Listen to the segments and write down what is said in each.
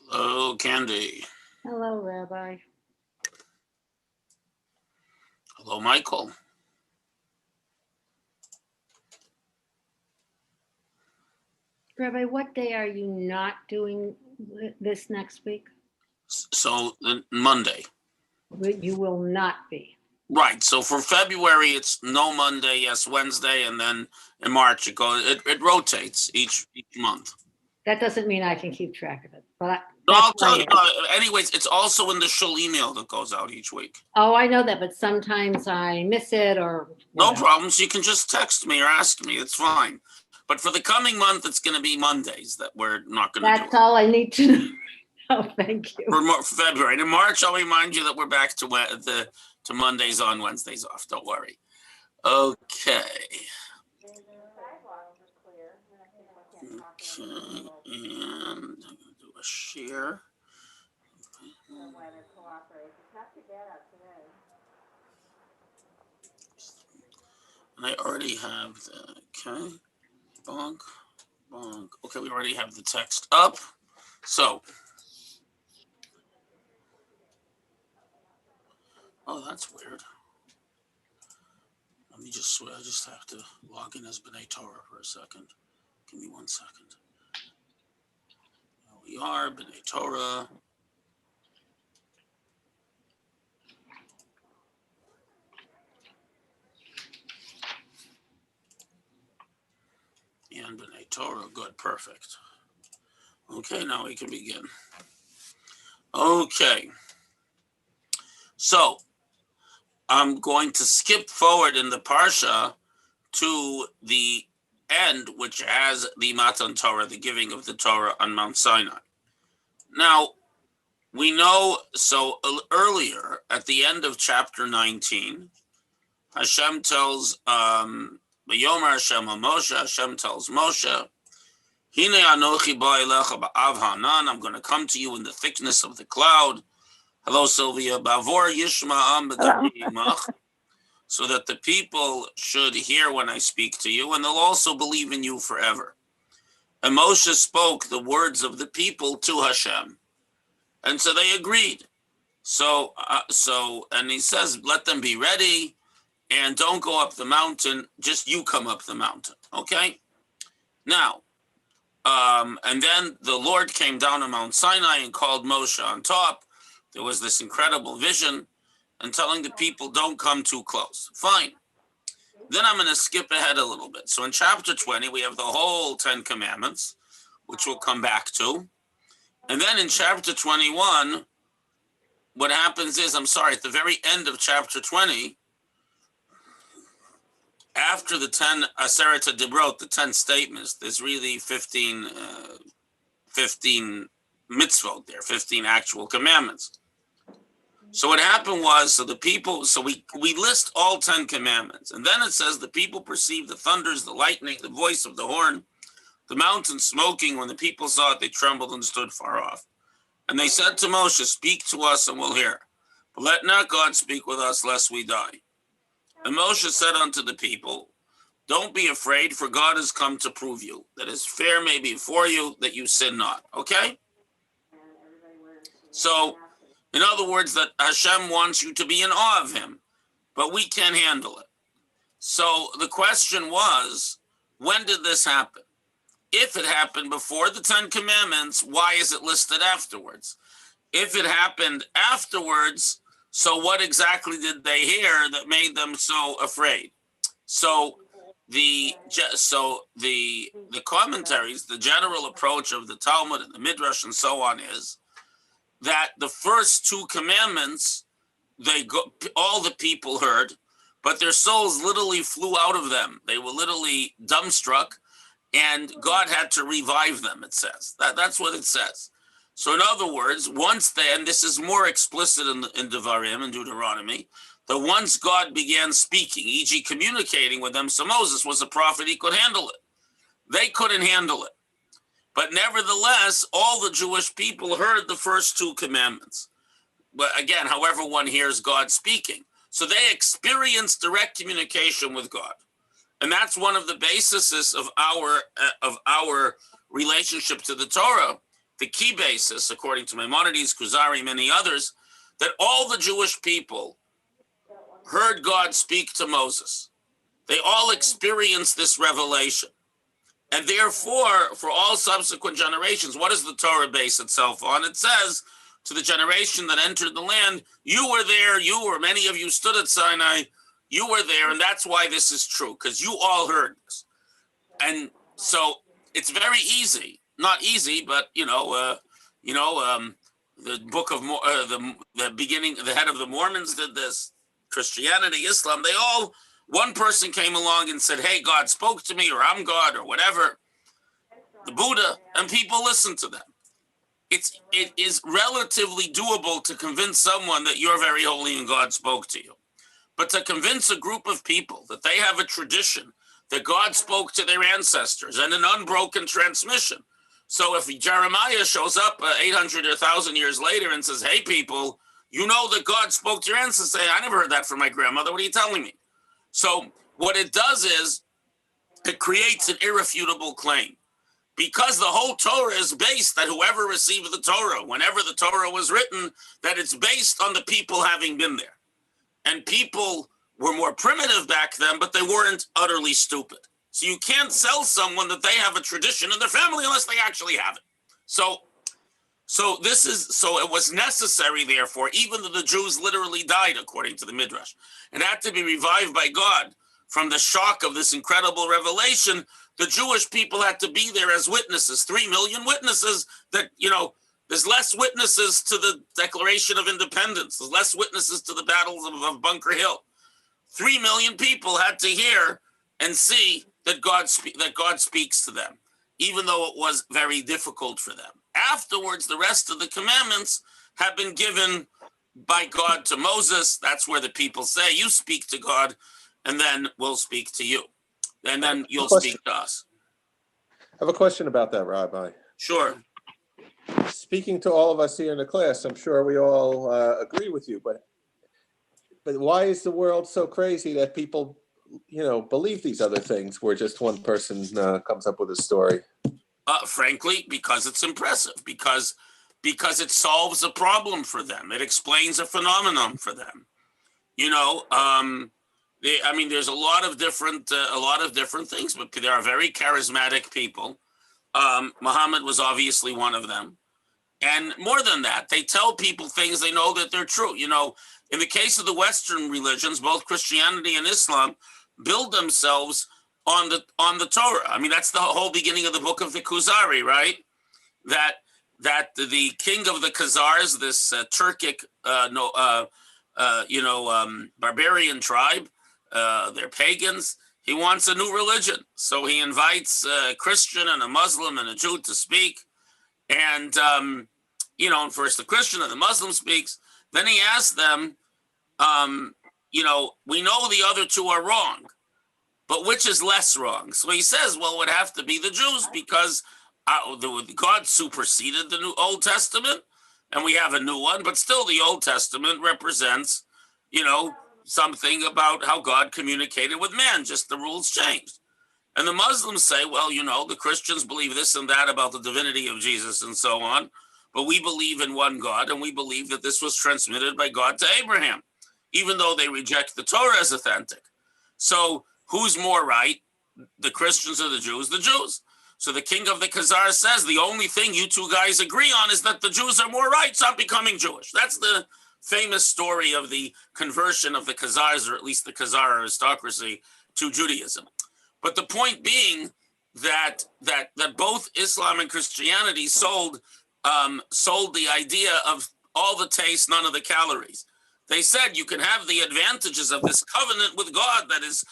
Hello, Candy. Hello, Rabbi. Hello, Michael. Rabbi, what day are you not doing this next week? So Monday. You will not be. Right. So for February, it's no Monday, yes Wednesday, and then in March it goes. It rotates each month. That doesn't mean I can keep track of it, but No, I'll tell you. Anyways, it's also in the shul email that goes out each week. Oh, I know that, but sometimes I miss it or No problems. You can just text me or ask me. It's fine. But for the coming month, it's going to be Mondays that we're not going to do. That's all I need to know. Oh, thank you. For February. In March, I'll remind you that we're back to Mondays on, Wednesdays off. Don't worry. Okay. Okay, and I'm going to do a share. And I already have the, okay, bonk, bonk. Okay, we already have the text up. So, oh, that's weird. Let me just, I just have to log in as B'nai Torah for a second. Give me 1 second. Here we are, B'nai Torah. And B'nai Torah, good, perfect. Okay, now we can begin. Okay. So, I'm going to skip forward in the Parsha to the end, which has the Matan Torah, the giving of the Torah on Mount Sinai. Now, we know, so earlier, at the end of chapter 19, Hashem tells, V'yomer Hashem HaMoshe, Hashem tells Moshe, Hine anochi ba elecha ba'av ha'anan, I'm going to come to you in the thickness of the cloud. Hello, Sylvia. Bavor yishma am b'dabri imach, so that the people should hear when I speak to you, and they'll also believe in you forever. And Moshe spoke the words of the people to Hashem, and so they agreed. So, and he says, let them be ready, and don't go up the mountain, just you come up the mountain, okay? Now, and then the Lord came down on Mount Sinai and called Moshe on top. There was this incredible vision, and telling the people, don't come too close. Fine. Then I'm going to skip ahead a little bit. So in chapter 20, we have the whole 10 commandments, which we'll come back to. And then in chapter 21, what happens is, at the very end of chapter 20, after the 10 Aseret Dibrot, the 10 statements, there's really 15 mitzvot there, 15 actual commandments. So what happened was, we list all 10 commandments. And then it says, the people perceived the thunders, the lightning, the voice of the horn, the mountain smoking. When the people saw it, they trembled and stood far off. And they said to Moshe, speak to us and we'll hear. But let not God speak with us, lest we die. And Moshe said unto the people, don't be afraid, for God has come to prove you, that his fear may be for you, that you sin not. Okay? So, in other words, that Hashem wants you to be in awe of him, but we can't handle it. So the question was, when did this happen? If it happened before the 10 commandments, why is it listed afterwards? If it happened afterwards, so what exactly did they hear that made them so afraid? So the commentaries, the general approach of the Talmud and the Midrash and so on is that the first 2 commandments, all the people heard, but their souls literally flew out of them. They were literally dumbstruck, and God had to revive them, it says. That's what it says. So in other words, and this is more explicit in Devarim, in Deuteronomy, that once God began speaking, e.g. communicating with them, so Moses was a prophet, he could handle it. They couldn't handle it. But nevertheless, all the Jewish people heard the first 2 commandments. again, however one hears God speaking. So they experience direct communication with God. And that's one of the bases of our relationship to the Torah, the key basis, according to Maimonides, Kuzari, many others, that all the Jewish people heard God speak to Moses. They all experienced this revelation. And therefore, for all subsequent generations, what does the Torah base itself on? It says, to the generation that entered the land, you were there, many of you stood at Sinai, you were there, and that's why this is true, because you all heard this. And so it's very easy, not easy, but the book of the beginning, the head of the Mormons did this, Christianity, Islam, one person came along and said, hey, God spoke to me, or I'm God, or whatever, the Buddha, and people listened to them. It is relatively doable to convince someone that you're very holy and God spoke to you. But to convince a group of people that they have a tradition that God spoke to their ancestors and an unbroken transmission. So if Jeremiah shows up 800 or 1,000 years later and says, hey, people, you know that God spoke to your ancestors, say, I never heard that from my grandmother. What are you telling me? So what it does is it creates an irrefutable claim. Because the whole Torah is based that whoever received the Torah, whenever the Torah was written, that it's based on the people having been there. And people were more primitive back then, but they weren't utterly stupid. So you can't sell someone that they have a tradition in their family unless they actually have it. So it was necessary, therefore, even though the Jews literally died, according to the Midrash, and had to be revived by God from the shock of this incredible revelation. The Jewish people had to be there as witnesses, 3 million witnesses that, there's less witnesses to the Declaration of Independence. There's less witnesses to the battles of Bunker Hill. 3 million people had to hear and see that God speaks to them, even though it was very difficult for them. Afterwards, the rest of the commandments have been given by God to Moses. That's where the people say, you speak to God, and then we'll speak to you. And then you'll speak to us. I have a question about that, Rabbi. Sure. Speaking to all of us here in the class, I'm sure we all agree with you, but why is the world so crazy that people, believe these other things where just one person comes up with a story? Frankly, because it's impressive, because it solves a problem for them. It explains a phenomenon for them. There's a lot of different things, but there are very charismatic people. Muhammad was obviously one of them. And more than that, they tell people things they know that they're true. In the case of the Western religions, both Christianity and Islam build themselves on the Torah. That's the whole beginning of the book of the Kuzari, right? That the king of the Khazars, this Turkic, barbarian tribe, they're pagans. He wants a new religion. So he invites a Christian and a Muslim and a Jew to speak. And, first the Christian and the Muslim speaks. Then he asks them, we know the other two are wrong, but which is less wrong? So he says, well, it would have to be the Jews because God superseded the Old Testament and we have a new one, but still the Old Testament represents, something about how God communicated with man, just the rules changed. And the Muslims say, well, the Christians believe this and that about the divinity of Jesus and so on, but we believe in one God, and we believe that this was transmitted by God to Abraham, even though they reject the Torah as authentic. So who's more right, the Christians or the Jews? The Jews. So the king of the Khazars says, the only thing you two guys agree on is that the Jews are more right, so I'm becoming Jewish. That's the famous story of the conversion of the Khazars, or at least the Khazar aristocracy, to Judaism. But the point being that both Islam and Christianity sold the idea of all the taste, none of the calories. They said you can have the advantages of this covenant with God that is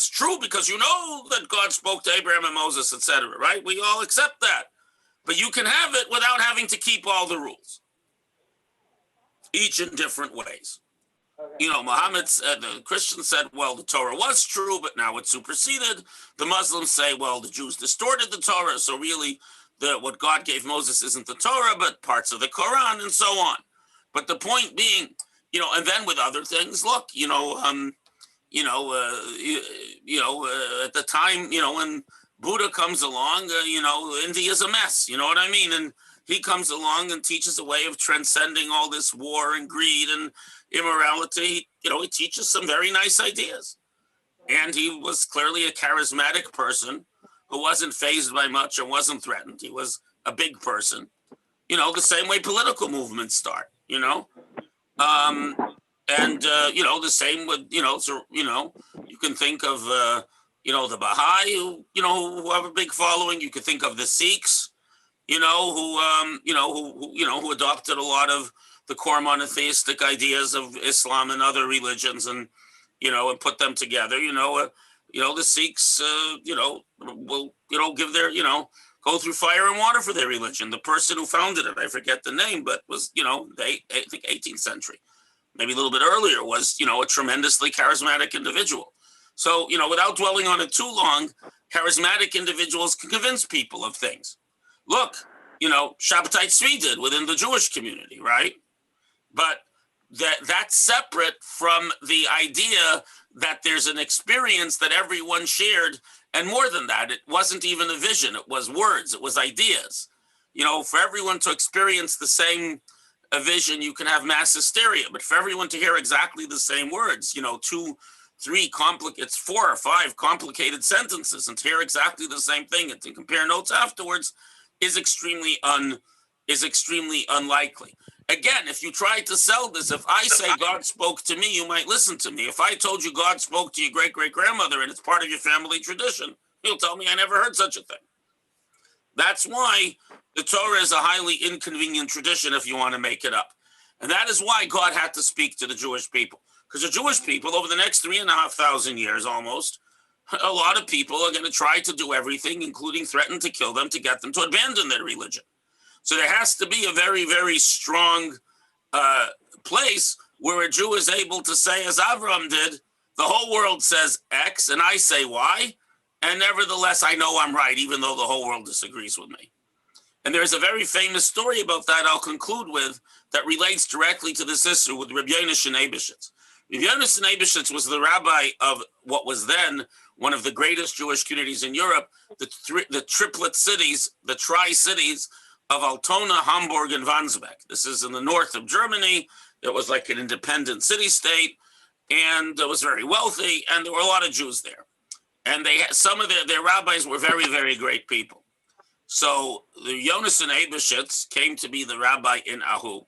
true because that God spoke to Abraham and Moses, etc. Right? We all accept that, but you can have it without having to keep all the rules, each in different ways. Muhammad said, the Christians said, well, the Torah was true, but now it's superseded. The Muslims say, well, the Jews distorted the Torah, so really what God gave Moses isn't the Torah, but parts of the Quran and so on. But the point being, and then with other things, look, at the time, when Buddha comes along, India's a mess, you know what I mean? And he comes along and teaches a way of transcending all this war and greed and immorality. He teaches some very nice ideas. And he was clearly a charismatic person who wasn't fazed by much and wasn't threatened. He was a big person, the same way political movements start, the same with, you can think of, the Baha'i who have a big following. You could think of the Sikhs, who adopted a lot of the core monotheistic ideas of Islam and other religions and put them together. The Sikhs, will, give their, go through fire and water for their religion. The person who founded it, I forget the name, but was, I think 18th century, maybe a little bit earlier, was, a tremendously charismatic individual. So, without dwelling on it too long, charismatic individuals can convince people of things. Look, Shabbatai Tzvi did within the Jewish community, right? But that's separate from the idea that there's an experience that everyone shared. And more than that, it wasn't even a vision. It was words. It was ideas. For everyone to experience the same vision, you can have mass hysteria. But for everyone to hear exactly the same words, 2, 3 it's 4 or 5 complicated sentences, and to hear exactly the same thing and to compare notes afterwards is extremely unlikely. Again, if you try to sell this, if I say God spoke to me, you might listen to me. If I told you God spoke to your great-great-grandmother and it's part of your family tradition, you'll tell me I never heard such a thing. That's why the Torah is a highly inconvenient tradition if you want to make it up. And that is why God had to speak to the Jewish people. Because the Jewish people, over the next 3,500 years almost, a lot of people are going to try to do everything, including threaten to kill them, to get them to abandon their religion. So there has to be a very, very strong place where a Jew is able to say, as Avram did, the whole world says X and I say Y, and nevertheless I know I'm right, even though the whole world disagrees with me. And there's a very famous story about that I'll conclude with that relates directly to this issue with Rabbi Yonasan Eibeshitz. Rabbi Yonasan Eibeshitz was the rabbi of what was then one of the greatest Jewish communities in Europe, the triplet cities, the tri-cities of Altona, Hamburg, and Wandsbek. This is in the north of Germany. It was like an independent city-state, and it was very wealthy, and there were a lot of Jews there. And they had, some of their rabbis were very, very great people. So the Yonasan Eibeshitz came to be the rabbi in Ahu.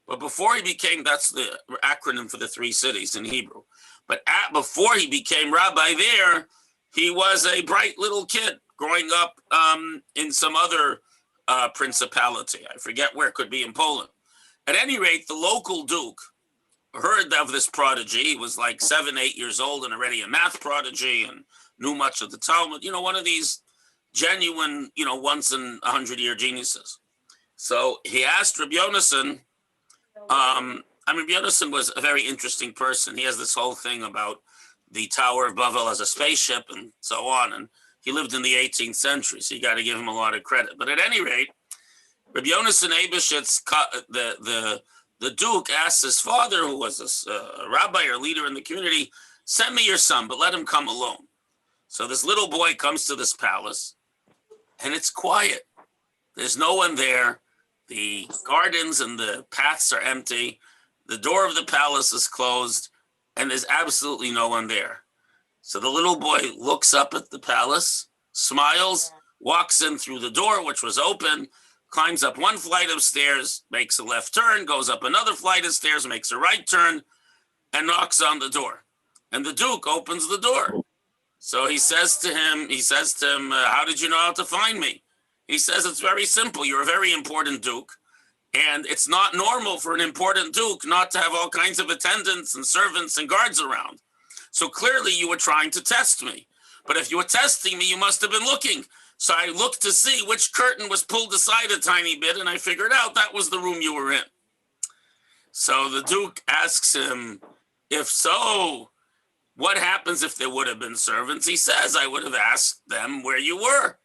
But before he became, that's the acronym for the 3 cities in Hebrew. But before he became rabbi there, he was a bright little kid growing up in some other principality. I forget where, it could be in Poland. At any rate, the local duke heard of this prodigy. He was like 7, 8 years old and already a math prodigy and knew much of the Talmud. One of these genuine, once in 100-year geniuses. So he asked Rabbi Yonasan, Rabbi Yonasan was a very interesting person. He has this whole thing about the Tower of Babel as a spaceship and so on. And he lived in the 18th century, so you got to give him a lot of credit. But at any rate, Rabbi Yonasan Eibeshitz, the Duke, asked his father, who was a rabbi or leader in the community, send me your son, but let him come alone. So this little boy comes to this palace, and it's quiet. There's no one there. The gardens and the paths are empty. The door of the palace is closed, and there's absolutely no one there. So the little boy looks up at the palace, smiles, walks in through the door, which was open, climbs up one flight of stairs, makes a left turn, goes up another flight of stairs, makes a right turn, and knocks on the door. And the Duke opens the door. So he says to him, how did you know how to find me? He says, it's very simple. You're a very important Duke. And it's not normal for an important Duke not to have all kinds of attendants and servants and guards around. So clearly you were trying to test me. But if you were testing me, you must have been looking. So I looked to see which curtain was pulled aside a tiny bit, and I figured out that was the room you were in. So the Duke asks him, if so, what happens if there would have been servants? He says, I would have asked them where you were.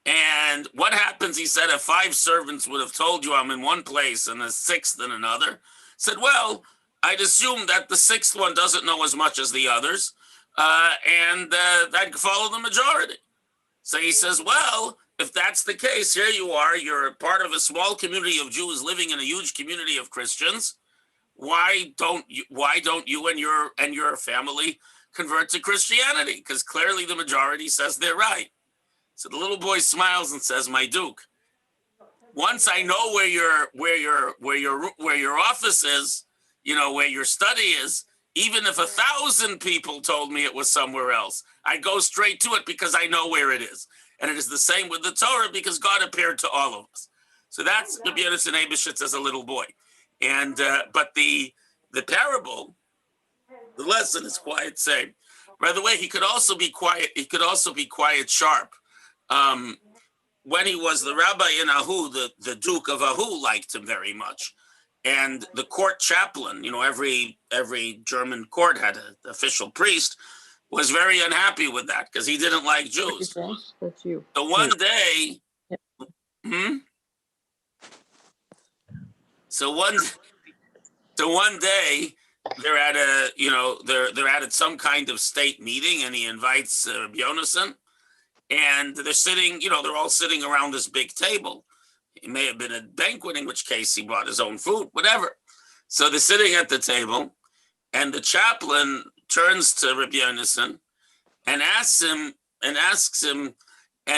And what happens, he said, if 5 servants would have told you I'm in one place and a 6th in another, said, well, I'd assume that the sixth one doesn't know as much as the others, and I'd follow the majority. So he says, well, if that's the case, here you are, you're part of a small community of Jews living in a huge community of Christians. Why don't you and your family convert to Christianity? Because clearly the majority says they're right. So the little boy smiles and says, my Duke, once I know where your office is, where your study is, even if 1,000 people told me it was somewhere else, I go straight to it because I know where it is. And it is the same with the Torah because God appeared to all of us. So that's Rabbi Yonasan Eibeshitz as a little boy. And but the parable, the lesson is quite same. By the way, he could also be quiet. He could also be quiet sharp. When he was the rabbi in Ahu, the Duke of Ahu liked him very much. And the court chaplain, every German court had an official priest, was very unhappy with that because he didn't like Jews. That's you. So one day, So one day they're at they're at some kind of state meeting, and he invites Rabbi Yonasan, and they're sitting, they're all sitting around this big table. It may have been a banquet, in which case he brought his own food, whatever. So they're sitting at the table, and the chaplain turns to Rabbi Yonasan and asks him, and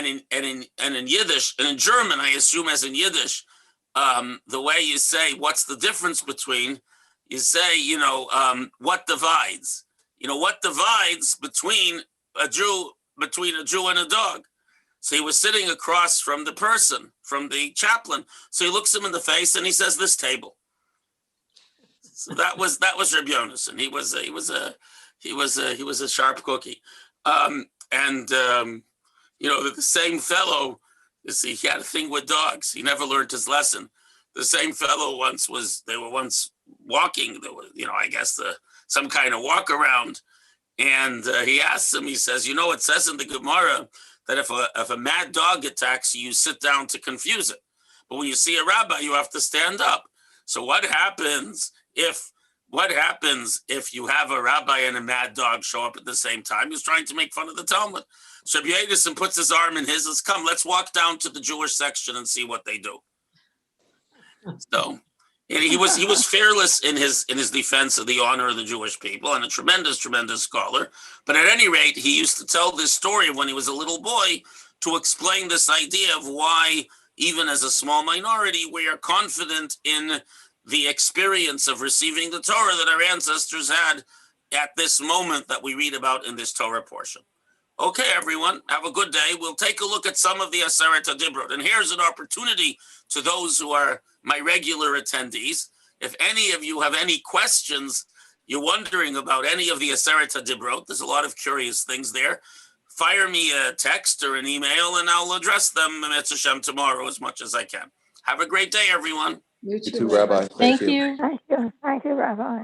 in Yiddish, and in German, I assume as in Yiddish, the way you say, what's the difference between, you say, what divides? What divides between a Jew and a dog? So he was sitting across from the person, from the chaplain. So he looks him in the face and he says, this table. So that was Rabbi Yonasan. He was a sharp cookie. The same fellow, you see, he had a thing with dogs. He never learned his lesson. The same fellow they were once walking, there was, I guess some kind of walk around. And he asks him, he says, it says in the Gemara that if a mad dog attacks you, you sit down to confuse it. But when you see a rabbi, you have to stand up. So what happens if you have a rabbi and a mad dog show up at the same time? He's trying to make fun of the Talmud. So Rabbi Yonasan puts his arm in his, says, come, let's walk down to the Jewish section and see what they do. So and he was fearless in his defense of the honor of the Jewish people, and a tremendous scholar. But at any rate, he used to tell this story when he was a little boy to explain this idea of why, even as a small minority, we are confident in the experience of receiving the Torah that our ancestors had at this moment that we read about in this Torah portion. Okay, everyone, have a good day. We'll take a look at some of the Aseret HaDibrot. And here's an opportunity to those who are my regular attendees. If any of you have any questions, you're wondering about any of the Aseret HaDibrot, there's a lot of curious things there. Fire me a text or an email, and I'll address them, Mitzvah Shem, tomorrow as much as I can. Have a great day, everyone. You You too, Rabbi. Thank you. Thank you, Rabbi.